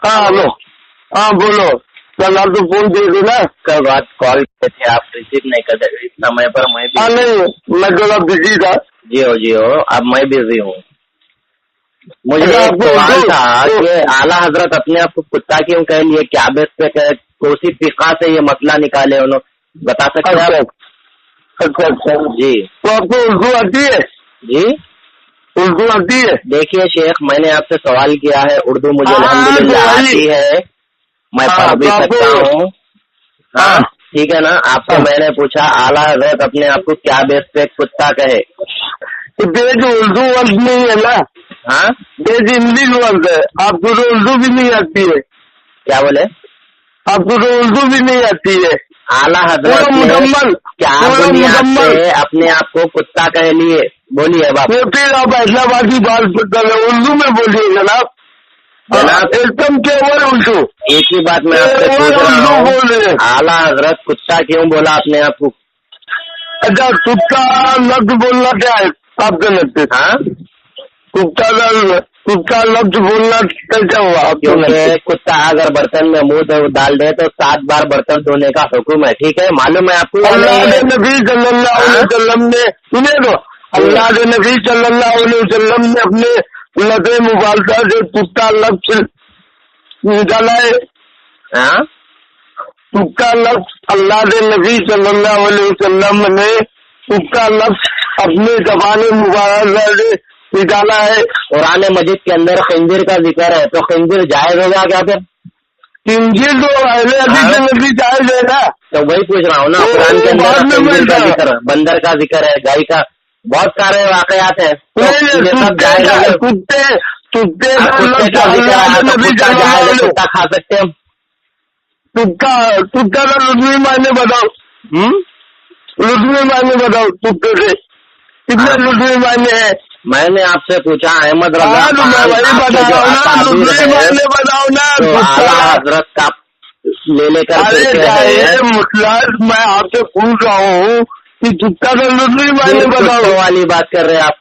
ہاں ہلو، ہاں بولو. کل آپ تو فون کیے تھے نا. کل رات کال کیے تھے آپ ریسیو نہیں کرتے اس سمے پر. میں بھی نہیں میں تھوڑا بزی تھا. جی ہو اب میں بزی ہوں. مجھے ایک سوال تھا کہ اعلیٰ حضرت اپنے آپ کو کتا کیوں کہہ لیے؟ کیا بیس پہ کوسی فقہ سے یہ مسئلہ نکالے انہوں بتا سکتے ہیں آپ؟ اچھا جی. تو آپ کو اردو آتی ہے؟ جی اردو آتی ہے؟ دیکھیے شیخ، میں نے آپ سے سوال کیا ہے، اردو مجھے الحمدللہ آتی ہے، میں پڑھ بھی سکتا ہوں. ہاں ٹھیک ہے نا. آپ سے میں نے پوچھا اعلیٰ حضرت اپنے آپ کو کیا بیس پہ کتا کہے؟ جو اردو ورڈ نہیں ہے نا. ہاں یہ ہندی ورڈ ہے. آپ کو تو اردو بھی نہیں آتی ہے. کیا بولے؟ آپ کو تو اردو بھی نہیں آتی ہے. اعلیٰ حضرت مکمل کیا بنیاد سے اپنے آپ کو کتا کہہ لیے؟ بولیے اب آپ. پھر آپ حیدرآباد کی بات اردو میں بولیے جناب. جناب ایک دم کیول اردو. ایک ہی بات میں آپ سے پوچھ رہا ہوں، اعلیٰ حضرت کتا کیوں بولا اپنے آپ کو؟ اچھا کتا لفظ بولنا کیا ہے آپ کے لگتے؟ ہاں کتا لفظ بولنا کیسا ہوا آپ کو؟ کیونکہ کتا اگر برتن میں منہ ڈال دے تو 7 بار برتن دھونے کا حکم ہے. ٹھیک ہے، معلوم ہے آپ کو؟ اللہ کے نبی صلی اللہ علیہ وسلم نے سنے تو اللہ کے نبی صلی اللہ علیہ وسلم نے اپنے لفظ مبارکہ سے کتا لفظ نکالا ہے. ہاں کتا لفظ اللہ کے نبی صلی اللہ علیہ وسلم نے کتا لفظ اپنے زبان مبارکہ سے نکالا ہے. قرآن مجید کے اندر خنزیر کا ذکر ہے، تو خنزیر جائز ہوگا کیا پھر؟ خنزیر تو اہل حدیث کے نبی جائز ہے نا. تو وہی پوچھ رہا ہوں نا. قرآن کے اندر خنزیر کا ذکر، بندر کا ذکر ہے، گائے کا، بہت سارے واقعات ہیں. کتے کھا سکتے ہم؟ کتا کا لطفی معنی بتاؤ. لطفی معنی بتاؤ. کتے سے کتنے لطفی معنی ہے؟ میں نے آپ سے پوچھا احمد رضا حضرت کا لے کر مطلب میں آپ سے پوچھ رہا ہوں کہ کتا کا لطفی معنی بتاؤ. والی بات کر رہے ہیں آپ؟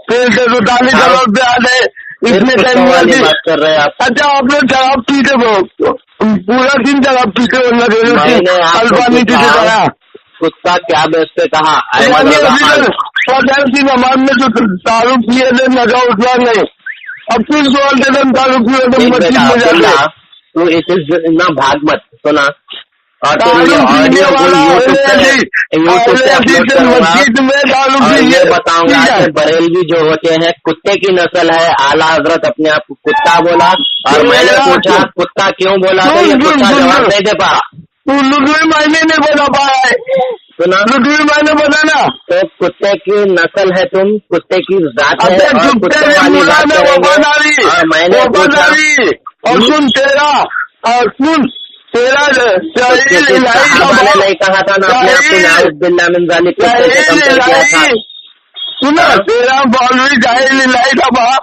پھر سے تو دالی سبب پہ آ گئے اتنے ٹائم والی بات کر رہے ہیں آپ؟ اچھا آپ لوگ شراب پیتے بہت پورا دن شراب پیتے البانی کی طرح. کتا کیا بیس پہ کہا؟ نماز میں جو تعلق کیے تھے نگا اٹھنا نہیں. اب پھر سوال کے دم تعلق کیے تھے مسجد میں جانا. تو اتنا بھاگ مت سنا. اور یہ بتاؤں گا کہ بریلوی جو ہوتے ہیں کتے کی نسل ہے. اعلیٰ حضرت اپنے آپ کو کتا بولا اور میں نے پوچھا کتا کیوں بولا تو یہ کتا جواب نہیں دے پا. لطفی معنی نہیں بتا پا رہا ہے. سنا لطفی معنی بتانا. تو کتے کی نسل ہے تم، کتے کی ذات ہے اور کتے والی بات کریں گے. اور میں نے پوچھا اور سن تیرا اور سن تیرا نہیں کہا تھا نا اپنے آپ کو نعوذ باللہ من ذالک سنا. تیرا مولوی جاہل الہی کا باپ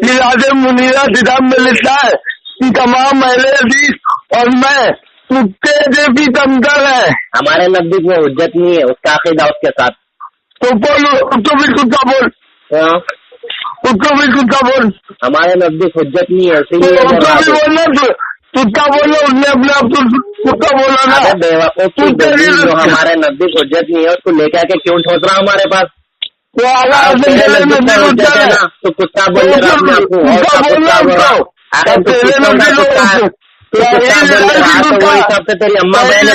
راج منیرہ کتاب میں لکھتا ہے کہ تمام اہل حدیث اور میں کتے سے بھی کمتر ہے. ہمارے نزدیک میں حجت نہیں ہے اس کا عقیدہ اس کے ساتھ. تو بول اس کو بھی کتا بول. اس کو بھی کتا بول. ہمارے نزدیک حجت نہیں ہے اسی لیے بولنا. کتا بولو اس نے اپنے آپ کو کتا بولا نا. جو ہمارے نزدیک حجت نہیں ہے اس کو لے کے کے کیوں ٹھوس رہا ہمارے پاس؟ تو کتا بولے گا اپنے آپ کو. حساب سے تیری اما بہن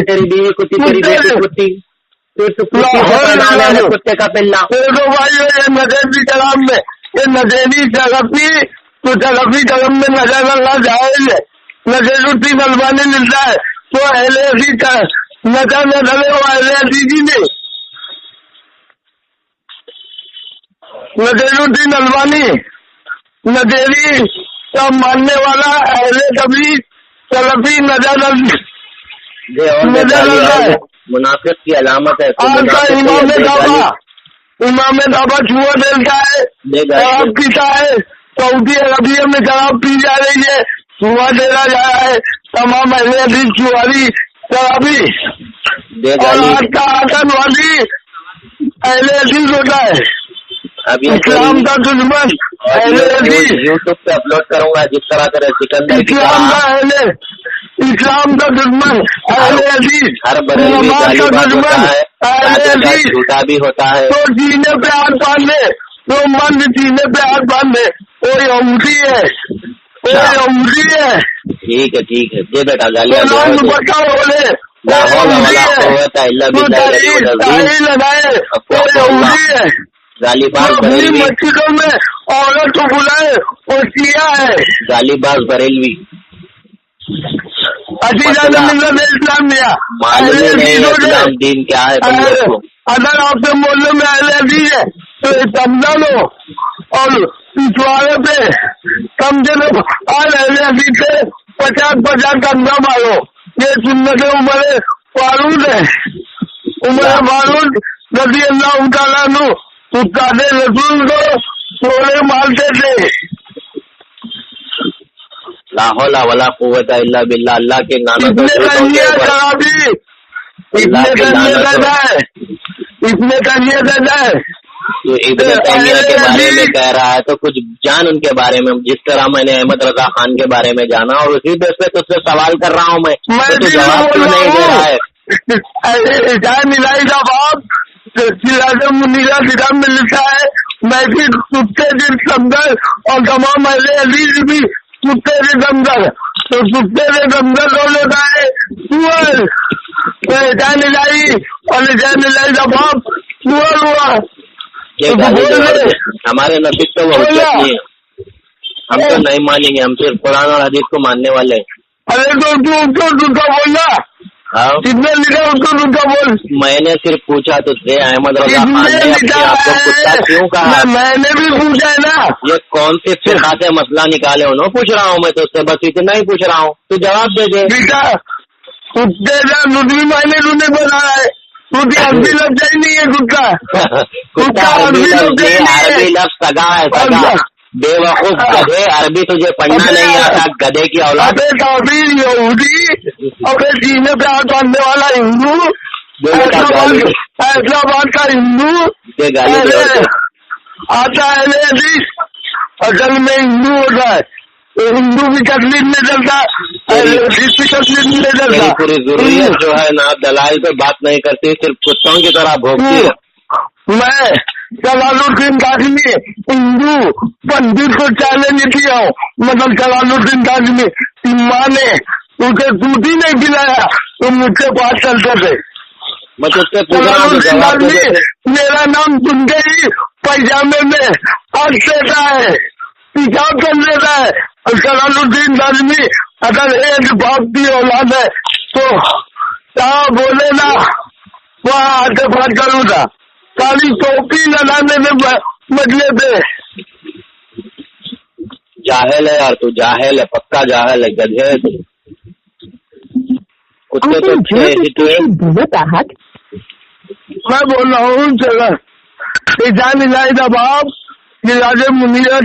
تیری بیوی کتی تیری بیٹی کتی کتے کا پلنا. نظری کلام میں یہ نظری جگفی تو جگفی کلم میں نظر اللہ جائز ہے. نظر الدین البانی ملتا ہے تو اہل حدیث کا نظر نہ ڈلے وہ اہل حدیث ہی نہیں. نظر الدین البانی نظری کا ماننے والا اہل کبھی سلفی نظر ہے. منافق کی علامت ہے. امام دعویٰ چھوا ڈلتا ہے، شراب پیتا ہے. سعودی عربیہ میں شراب پی جا رہی ہے، چھوا ڈیرا جا رہا ہے. تمام اہل حدیث چھواری شرابی اور آج کا آسن والی اہل حدیث ہوتا ہے. اب اسلام کا دشمن یوٹیوب پہ اپلوڈ کروں گا جس طرح کرے سکندر اسلام کا دشمن اہل حدیث ہر بریلوی گالی بات ہوتا ہے، جھوٹا بھی ہوتا ہے، تو سینے پہ ہاتھ باندھے، تو مرد سینے پہ ہاتھ باندھے، کوئی عمری ہے، کوئی عمری ہے. ٹھیک ہے ٹھیک ہے جی بیٹا گالی بولے لگائے کوئی عمری ہے. گالی باز بریلوی مسجدوں میں عورت کو بلائے اور کیا ہے گالی باز بریلوی اسلام دیا معلوم ہی نہیں اسلام دین کیا ہے. اگر آپ کے محلے میں اہل حدیث ہے تو سمجھا لو اور پچھواڑے پہ سمجھے لو اور اہل حدیث سے 50 کندھا مارو. یہ سنت عمر فاروق ہے. عمر فاروق رضی اللہ تعالیٰ عنہ استاد رسول کو سونے مارتے تھے. لا حول ولا قوت الا باللہ. اللہ کے نام اتنے تنگیاں تو ابن تیمیہ کے بارے میں کہہ رہا ہے تو کچھ جان ان کے بارے میں، جس طرح میں نے احمد رضا خان کے بارے میں جانا اور اسی بیس پہ تجھ سے سوال کر رہا ہوں میں تو جواب کیوں نہیں دے رہا ہے. منیرا کتاب میں لکھا ہے میں بھی کتے دن سمندر اور تمام اہل حدیث بھی کتے دن سمندر. تو کتے دن سمندر کون ہوتا ہے؟ سور. جان لائی اور جان لائی کا باپ سور ہوا. ہمارے نصیب تو وہ نہیں ہے، ہم تو نہیں مانیں گے، ہم صرف قرآن اور حدیث کو ماننے والے ہیں. ارے تو جھوٹا بولنا کتنے لکھا اس کو جھوٹا بول. میں نے صرف پوچھا تو تھے احمد رضا خان نے آپ کو کتا کیوں کہا؟ میں نے بھی پوچھا ہے نا. یہ کون سی فرقہ سے مسئلہ نکالے انہوں پوچھ رہا ہوں میں تو اس سے بس اتنا ہی پوچھ رہا ہوں، تو جواب دے دے. کتے کا دوسری معنی تو نہیں بنا ہے، کیونکہ عربی لفظ ہی نہیں ہے کتا عربی لفظ سگا ہے سگا. بے وقوف گدھے، عربی تجھے پڑھنا نہیں آتا گدھے کی اولاد. تعبیر یہودی اپنے سینے پہ ہاتھ باندھنے والا ہندو، حیدرآباد کا ہندو آتا ہے. اصل میں ہندو ہوتا ہے تو ہندو بھی تکلیف نہیں چلتا، تکلیف نہیں چلتا. پوری ضروریت جو ہے نا دلائل پہ بات نہیں کرتی، صرف کتوں کی طرح بھوکتی ہے. میں جلال الدین قاسمی ہندو پنڈت کو چیلنج کیا ہوں، مطلب جلال الدین قاسمی ماں نے اسے دودھ ہی نہیں پلایا تو مجھ سے بات چلتے تھے. جلال الدین قاسمی میرا نام سن کے ہی پیجامے میں ہنس دیتا ہے، پیشاب کر دیتا ہے. اور جلال الدین قاسمی اگر ایک باپ کی اولاد ہے تو کہاں بولے نا وہاں آ کے بات کروں گا. کالی ٹوپی لگانے میں بدلے تھے. جاہل ہے یار تو جاہل ہے، پکا جاہل ہے، گدھے. میں بول رہا ہوں چلا جان لائی دا باپ یہ راجے منیر